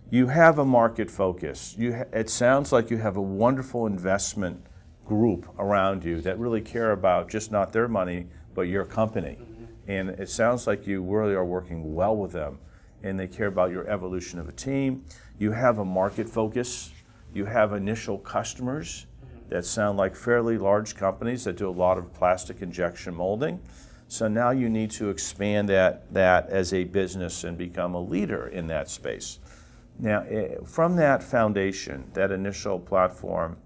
you have a market focus. It sounds like you have a wonderful investment group around you that really care about just not their money, but your company. And it sounds like you really are working well with them, and they care about your evolution of a team. You have a market focus. You have initial customers that sound like fairly large companies that do a lot of plastic injection molding. So now you need to expand that as a business and become a leader in that space. Now, from that foundation, that initial platform,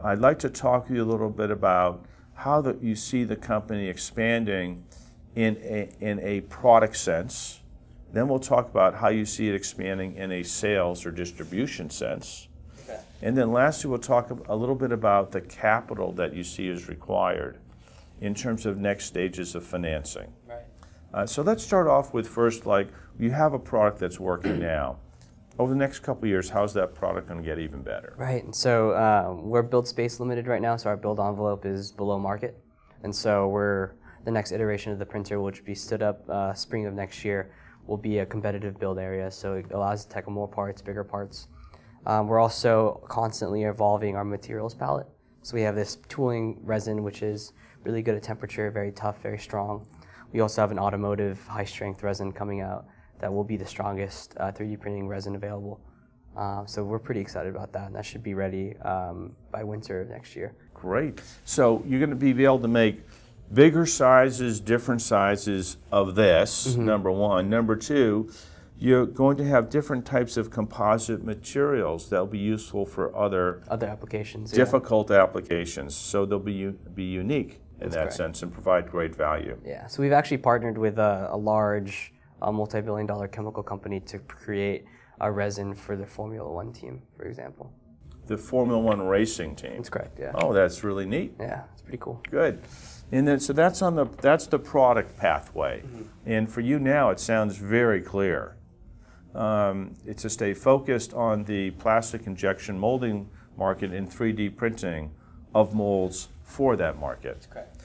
I'd like to talk to you a little bit about how you see the company expanding in a product sense. Then we'll talk about how you see it expanding in a sales or distribution sense. Okay. And then lastly, we'll talk a little bit about the capital that you see is required in terms of next stages of financing. Right. So let's start off with first, like, you have a product that's working now. Over the next couple of years, how's that product going to get even better? Right, and so we're build space limited right now, so our build envelope is below market. And so the next iteration of the printer, which will be stood up spring of next year, will be a competitive build area, so it allows us to tackle more parts, bigger parts. We're also constantly evolving our materials palette. So we have this tooling resin, which is really good at temperature, very tough, very strong. We also have an automotive high-strength resin coming out that will be the strongest 3D printing resin available. So we're pretty excited about that, and that should be ready by winter of next year. Great. So you're going to be able to make bigger sizes, different sizes of this, number one. Number two, you're going to have different types of composite materials that will be useful for other applications, difficult applications. So they'll be unique in that sense and provide great value. Yeah, so we've actually partnered with a large multi-billion-dollar chemical company to create a resin for the Formula One team, for example. The Formula One racing team? That's correct, yeah. Oh, that's really neat. Yeah, it's pretty cool. Good. And then, so that's the product pathway. And for you now, it sounds very clear. It's to stay focused on the plastic injection molding market and 3D printing of molds for that market. That's correct.